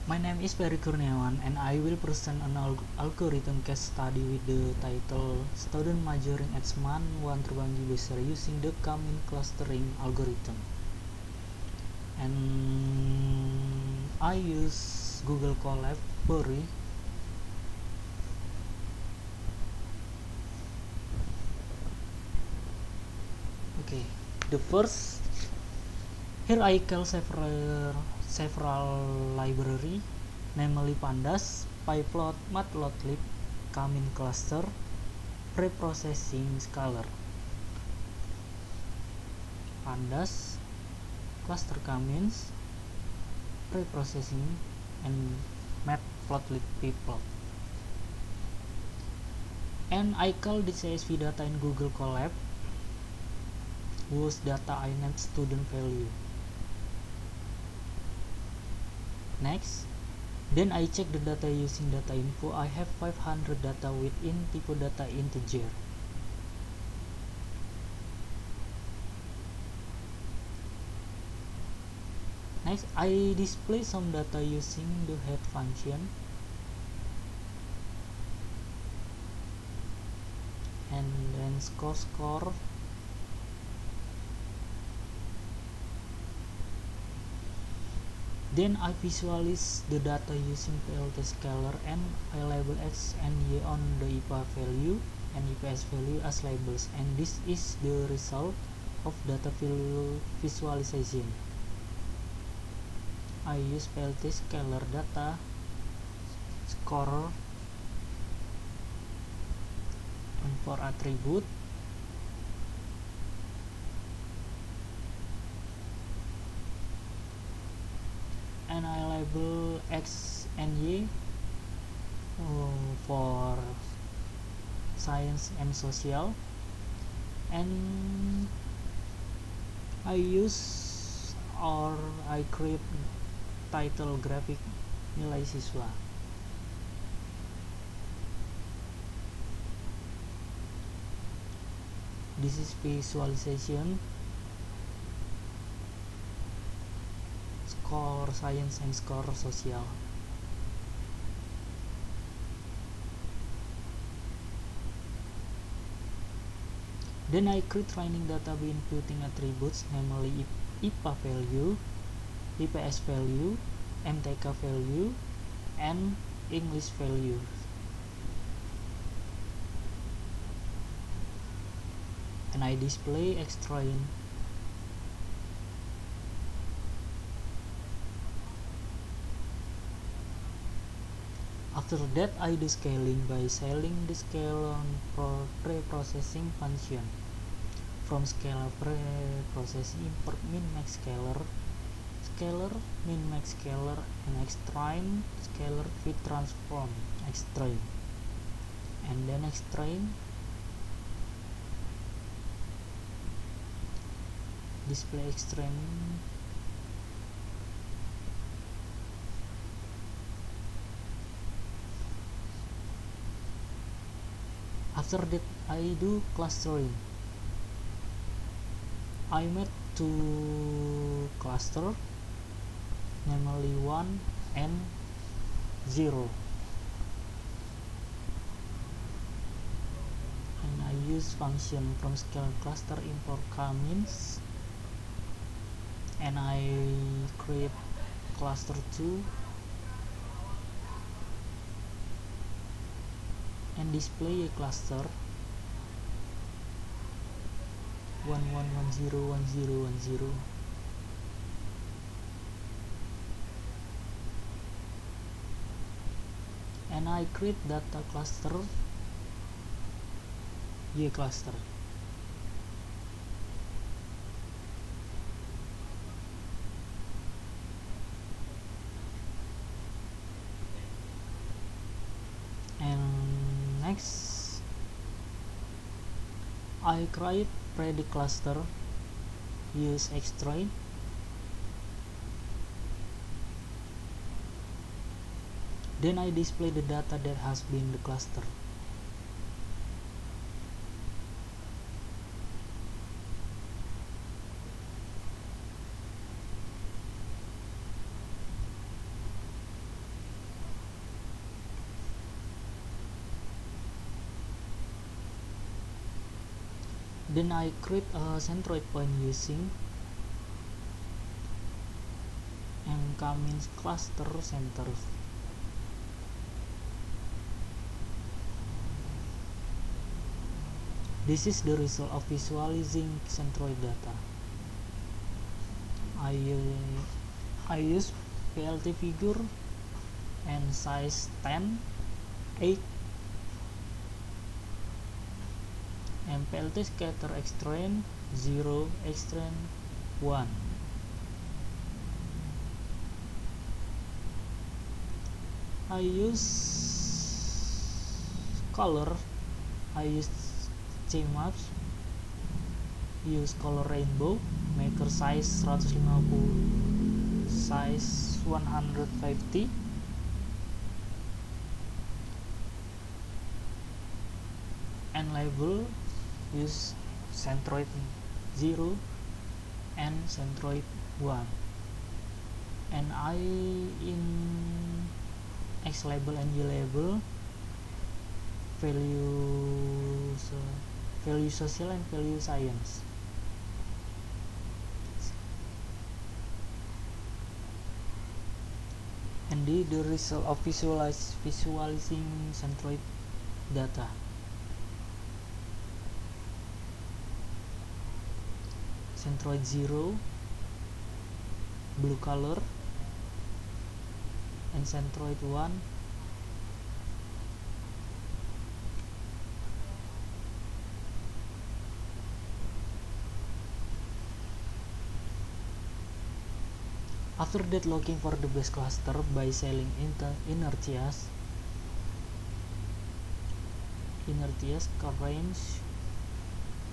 My name is Ferry Kurniawan and I will present an algorithm case study with the title Student Majoring at Seman 1 Terbanggi Besar using the K-means clustering algorithm. And I use Google Colab Query. Okay, the first here I call several library, namely Pandas, PyPlot, Matplotlib, K-means cluster, preprocessing scalar. Pandas, cluster K-means, preprocessing, and Matplotlib pplot. And I call the CSV data in Google Colab whose data I named student value. Next, then I check the data using data info. I have 500 data within type data integer. Next, I display some data using the head function. And then score. Then I visualize the data using PLT scalar and I label X and Y on the IPA value and IPS value as labels, and this is the result of data visualization. I use PLT scalar data score and for attribute and I label X and Y for science and social, and I use or I create title graphic nilai siswa. This is visualization score science and score social. Then I create training data by inputting attributes, namely IPA value, IPS value, MTK value, and English value. And I display xtrain. After that, I do scaling by setting the scale on preprocessing function. From scalar preprocessing, import min max scalar, min max scalar, and xtrain scalar with transform xtrain, and then xtrain display xtrain. After that, I do clustering. I made two cluster, namely 1 and 0, and I use function from scalar cluster import K-means, and I create cluster 2 and display a cluster 11101010, and I create data cluster Y cluster. And next, I create predict cluster, use xtrain, then I display the data that has been the cluster. Then I create a centroid point using mkmin cluster center. This is the result of visualizing centroid data. I use PLT figure and size 10, 8, and PLT scatter extrain 0, extrain 1. I use color. I use Cmaps, use color rainbow, maker size 150, size 150, and label, use centroid 0 and centroid 1, and I in X label and Y label value social and value science. And the result of visualizing centroid data. Centroid 0 blue color and centroid 1 After that, looking for the best cluster by selling inertias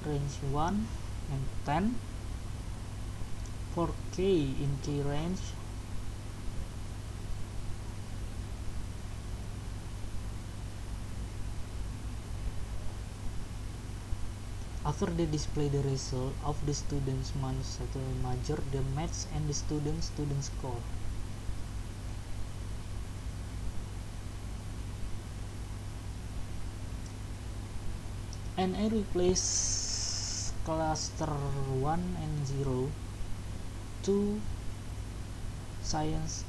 range 1 and 10 for K in K range. After they display the result of the student's major, the maths and the student score. And I replace cluster 1 and 0 to science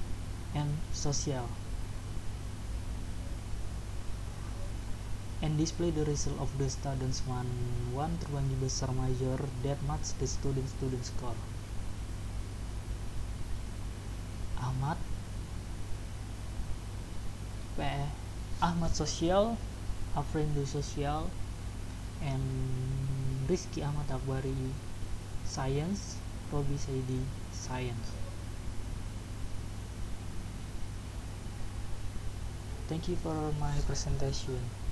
and social, and display the result of the students one terbagi besar major that match the student score. Ahmad Social, Afrindo Social, and Rizky Ahmad Akbari Science, Robi Saidi Science. Thank you for my presentation.